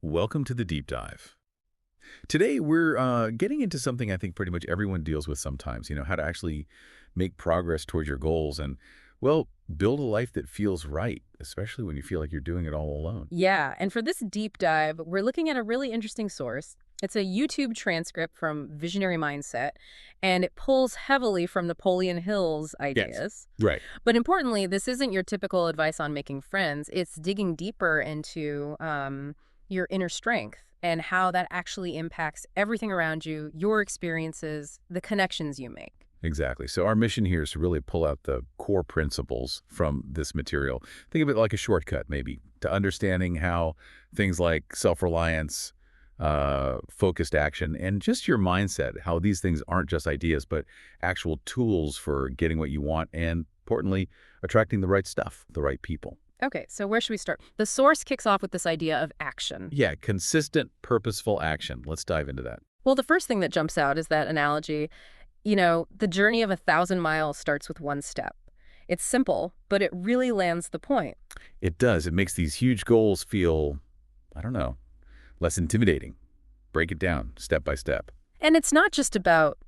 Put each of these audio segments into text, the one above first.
Welcome to the deep dive. Today, we're getting into something I think pretty much everyone deals with sometimes, how to actually make progress towards your goals and, well, build a life that feels right, especially when you feel like you're doing it all alone. Yeah, and for this deep dive, we're looking at a really interesting source. It's a YouTube transcript from Visionary Mindset, and it pulls heavily from Napoleon Hill's Yes. ideas. Right. But importantly, this isn't your typical advice on making friends. It's digging deeper into your inner strength and how that actually impacts everything around you, your experiences, the connections you make. Exactly. So our mission here is to really pull out the core principles from this material. Think of it like a shortcut, maybe, to understanding how things like self-reliance, focused action, and just your mindset, how these things aren't just ideas, but actual tools for getting what you want and, importantly, attracting the right stuff, the right people. Okay, so where should we start? The source kicks off with this idea of action. Yeah, consistent, purposeful action. Let's dive into that. Well, the first thing that jumps out is that analogy. The journey of 1,000 miles starts with one step. It's simple, but it really lands the point. It does. It makes these huge goals feel, I don't know, less intimidating. Break it down step by step. And it's not just about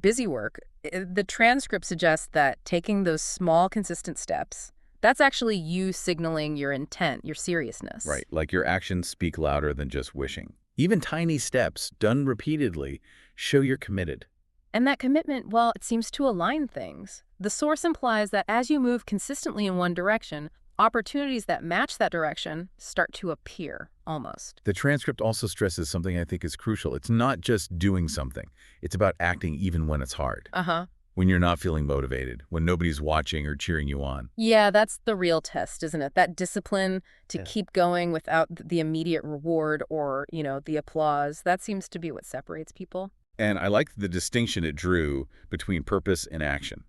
busy work. The transcript suggests that taking those small, consistent steps, that's actually you signaling your intent, your seriousness. Right, like your actions speak louder than just wishing. Even tiny steps, done repeatedly, show you're committed. And that commitment, well, it seems to align things. The source implies that as you move consistently in one direction, opportunities that match that direction start to appear, almost. The transcript also stresses something I think is crucial. It's not just doing something. It's about acting even when it's hard. Uh-huh. When you're not feeling motivated, when nobody's watching or cheering you on. Yeah, that's the real test, isn't it? That discipline to Yeah. keep going without the immediate reward or, the applause. That seems to be what separates people. And I like the distinction it drew between purpose and action.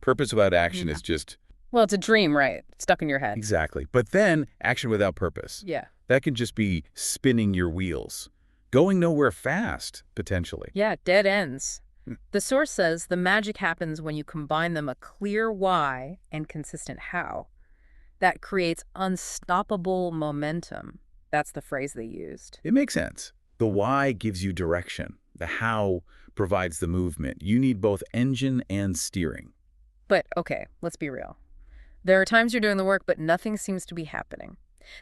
Purpose without action Yeah. is just Well, it's a dream, right? Stuck in your head. exactly. But then action without purpose. Yeah. That can just be spinning your wheels, going nowhere fast, potentially. Yeah, dead ends. Hmm. The source says the magic happens when you combine them a clear why and consistent how. That creates unstoppable momentum. That's the phrase they used. It makes sense. The why gives you direction. The how provides the movement. You need both engine and steering. But, okay, let's be real. There are times you're doing the work, but nothing seems to be happening.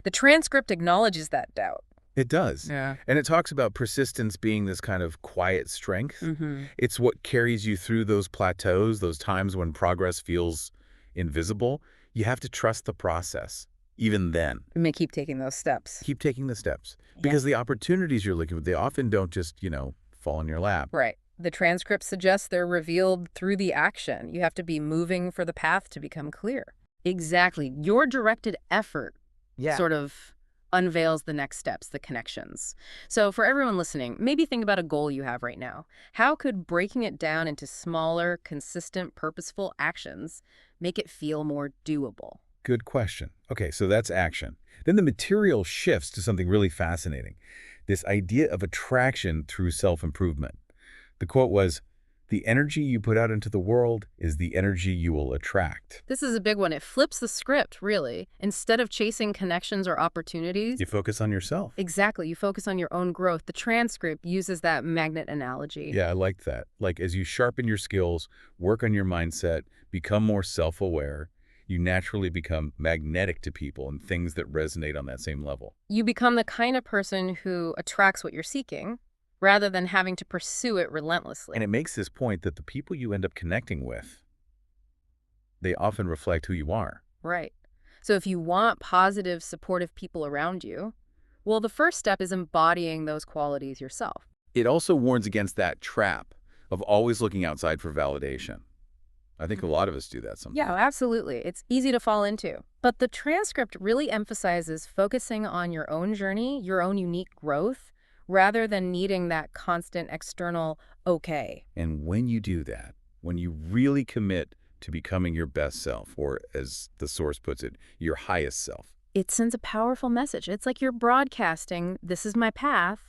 The transcript acknowledges that doubt. It does. Yeah. And it talks about persistence being this kind of quiet strength. Mm-hmm. It's what carries you through those plateaus, those times when progress feels invisible. You have to trust the process, even then. We may keep taking those steps. Keep taking the steps. Because the opportunities you're looking for, they often don't just, fall in your lap. Right. The transcript suggests they're revealed through the action. You have to be moving for the path to become clear. Exactly. Your directed effort sort of unveils the next steps, the connections. So for everyone listening, maybe think about a goal you have right now. How could breaking it down into smaller, consistent, purposeful actions make it feel more doable? Good question. Okay, so that's action. Then the material shifts to something really fascinating. This idea of attraction through self-improvement. The quote was, "The energy you put out into the world is the energy you will attract." This is a big one. It flips the script, really. Instead of chasing connections or opportunities, You focus on yourself. exactly, you focus on your own growth. The transcript uses that magnet analogy. Yeah, I like that. Like as you sharpen your skills, work on your mindset, become more self-aware, you naturally become magnetic to people and things that resonate on that same level. You become the kind of person who attracts what you're seeking, rather than having to pursue it relentlessly. And it makes this point that the people you end up connecting with, they often reflect who you are. Right. So if you want positive, supportive people around you, well, the first step is embodying those qualities yourself. It also warns against that trap of always looking outside for validation. I think a lot of us do that sometimes. Yeah, absolutely. It's easy to fall into. But the transcript really emphasizes focusing on your own journey, your own unique growth, rather than needing that constant external okay. And when you do that, when you really commit to becoming your best self, or as the source puts it, your highest self, It sends a powerful message. It's like you're broadcasting, this is my path,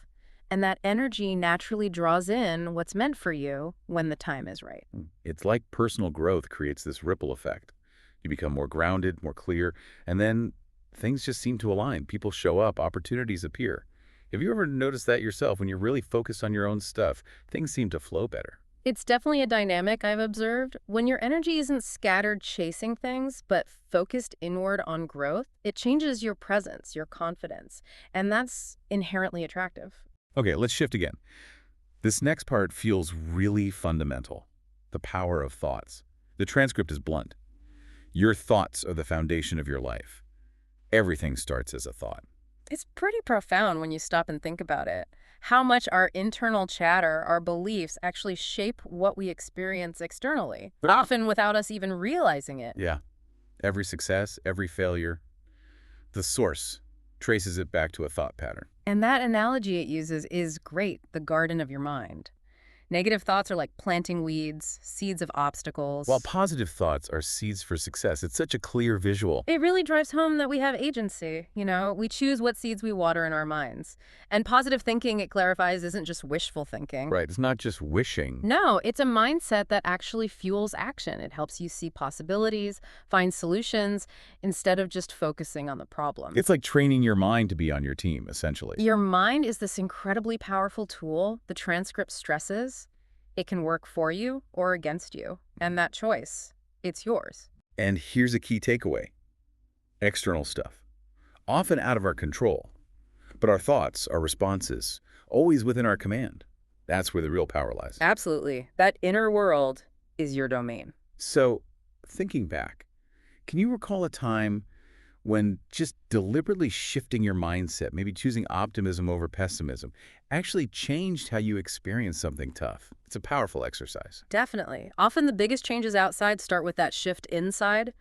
and that energy naturally draws in what's meant for you when the time is right. it's like personal growth creates this ripple effect. You become more grounded, more clear, and then things just seem to align. People show up, opportunities appear. Have you ever noticed that yourself? When you're really focused on your own stuff, things seem to flow better. It's definitely a dynamic I've observed. When your energy isn't scattered chasing things, but focused inward on growth, it changes your presence, your confidence, and that's inherently attractive. Okay, let's shift again. This next part feels really fundamental. The power of thoughts. The transcript is blunt. Your thoughts are the foundation of your life. Everything starts as a thought. It's pretty profound when you stop and think about it. How much our internal chatter, our beliefs, actually shape what we experience externally, often without us even realizing it. Yeah. Every success, every failure, the source traces it back to a thought pattern. And that analogy it uses is great, the garden of your mind. Negative thoughts are like planting weeds, seeds of While obstacles. positive thoughts are seeds for success, it's such a clear visual. It really drives home that we have agency. We choose what seeds we water in our minds. And positive thinking, it clarifies, isn't just wishful thinking. Right, it's not just wishing. No, it's a mindset that actually fuels action. It helps you see possibilities, find solutions, instead of just focusing on the problem. It's like training your mind to be on your team, essentially. Your mind is this incredibly powerful tool the transcript stresses. It can work for you or against you. And that choice, it's yours. And here's a key takeaway. External stuff. Often out of our control. But our thoughts, our responses, always within our command. That's where the real power lies. Absolutely. That inner world is your domain. So, thinking back, can you recall a time when just deliberately shifting your mindset, maybe choosing optimism over pessimism, actually changed how you experience something tough? It's a powerful exercise. Definitely. Often the biggest changes outside start with that shift inside.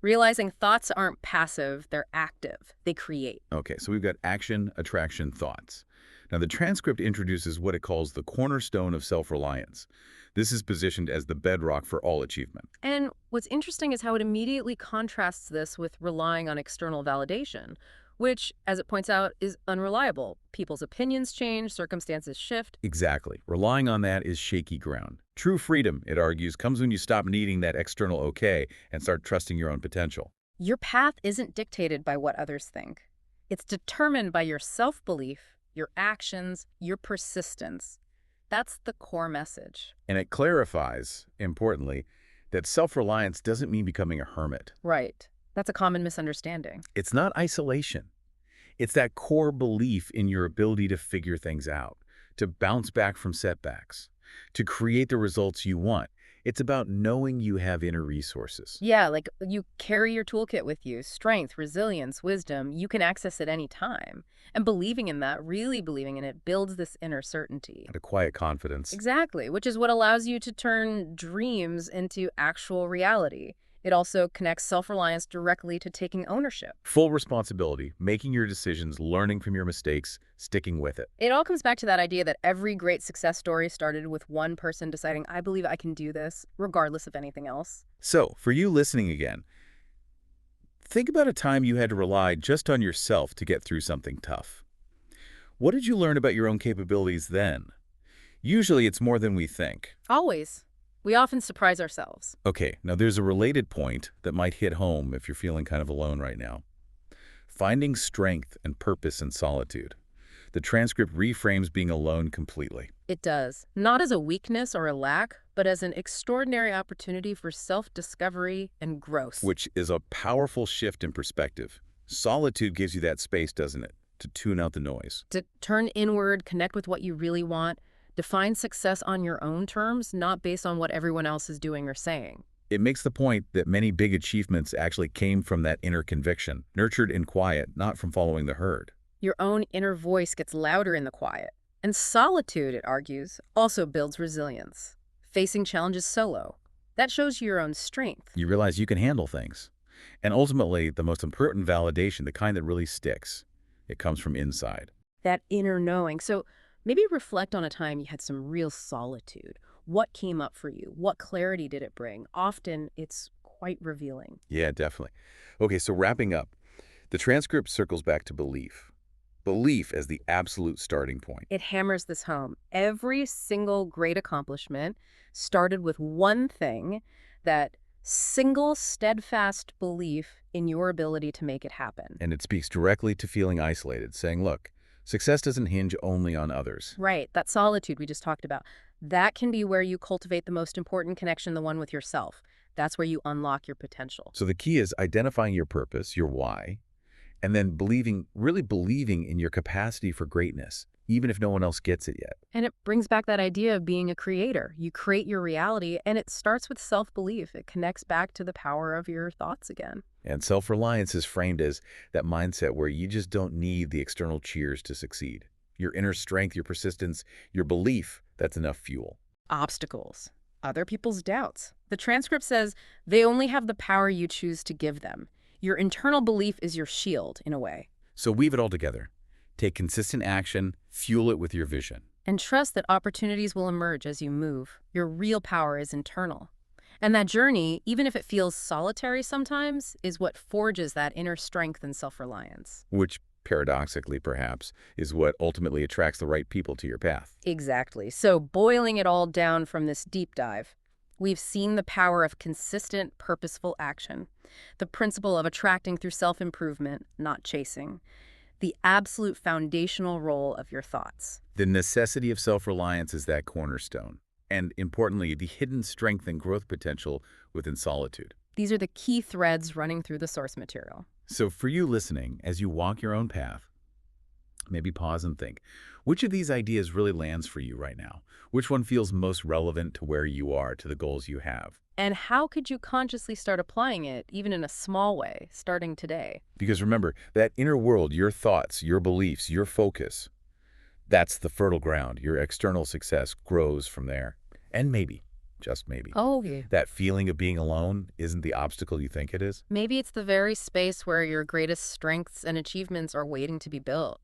Realizing thoughts aren't passive, they're active. They create. Okay, so we've got action, attraction, thoughts. Now, the transcript introduces what it calls the cornerstone of self-reliance. This is positioned as the bedrock for all achievement. And what's interesting is how it immediately contrasts this with relying on external validation, which, as it points out, is unreliable. People's opinions change, circumstances shift. Exactly. Relying on that is shaky ground. True freedom, it argues, comes when you stop needing that external okay and start trusting your own potential. Your path isn't dictated by what others think. It's determined by your self-belief, your actions, your persistence. That's the core message. And it clarifies, importantly, that self-reliance doesn't mean becoming a hermit. Right. That's a common misunderstanding. It's not isolation. It's that core belief in your ability to figure things out, to bounce back from setbacks, to create the results you want. It's about knowing you have inner resources. Yeah, like you carry your toolkit with you, strength, resilience, wisdom, you can access it any time. And believing in that, really believing in it, builds this inner certainty. And a quiet confidence. Exactly, which is what allows you to turn dreams into actual reality. It also connects self-reliance directly to taking ownership. Full responsibility, making your decisions, learning from your mistakes, sticking with it. It all comes back to that idea that every great success story started with one person deciding, I believe I can do this, regardless of anything else. So, for you listening again, think about a time you had to rely just on yourself to get through something tough. What did you learn about your own capabilities then? Usually it's more than we think. Always. We often surprise ourselves. Okay, now there's a related point that might hit home if you're feeling kind of alone right now. Finding strength and purpose in solitude. The transcript reframes being alone completely. It does. Not as a weakness or a lack, but as an extraordinary opportunity for self-discovery and growth. Which is a powerful shift in perspective. Solitude gives you that space, doesn't it? To tune out the noise. To turn inward, connect with what you really want, define success on your own terms, not based on what everyone else is doing or saying. It makes the point that many big achievements actually came from that inner conviction, nurtured in quiet, not from following the herd. Your own inner voice gets louder in the quiet. And solitude, it argues, also builds resilience. Facing challenges solo. That shows you your own strength. You realize you can handle things. And ultimately, the most important validation, the kind that really sticks, it comes from inside. That inner knowing. So maybe reflect on a time you had some real solitude. What came up for you? What clarity did it bring? Often, it's quite revealing. Yeah, definitely. Okay, so wrapping up, the transcript circles back to belief. Belief as the absolute starting point. It hammers this home. Every single great accomplishment started with one thing that Single, steadfast belief in your ability to make it happen. And it speaks directly to feeling isolated, saying, look, success doesn't hinge only on others. Right, that solitude we just talked about. That can be where you cultivate the most important connection, the one with yourself. That's where you unlock your potential. So the key is identifying your purpose, your why, and then really believing in your capacity for greatness, even if no one else gets it yet. And it brings back that idea of being a creator. You create your reality, and it starts with self-belief. It connects back to the power of your thoughts again. And self-reliance is framed as that mindset where you just don't need the external cheers to succeed. Your inner strength, your persistence, your belief, that's enough fuel. Obstacles, other people's doubts. The transcript says they only have the power you choose to give them. Your internal belief is your shield, in a way. So weave it all together. Take consistent action, fuel it with your vision. And trust that opportunities will emerge as you move. Your real power is internal. And that journey, even if it feels solitary sometimes, is what forges that inner strength and self-reliance. Which, paradoxically perhaps, is what ultimately attracts the right people to your path. Exactly. So boiling it all down from this deep dive, we've seen the power of consistent, purposeful action, the principle of attracting through self-improvement, not chasing, the absolute foundational role of your thoughts. The necessity of self-reliance is that cornerstone. And importantly, the hidden strength and growth potential within solitude. These are the key threads running through the source material. So for you listening, as you walk your own path, maybe pause and think, which of these ideas really lands for you right now? Which one feels most relevant to where you are, to the goals you have? And how could you consciously start applying it, even in a small way, starting today? Because remember, that inner world, your thoughts, your beliefs, your focus, that's the fertile ground. Your external success grows from there. And maybe, just maybe, Yeah. that feeling of being alone isn't the obstacle you think it is. Maybe it's the very space where your greatest strengths and achievements are waiting to be built.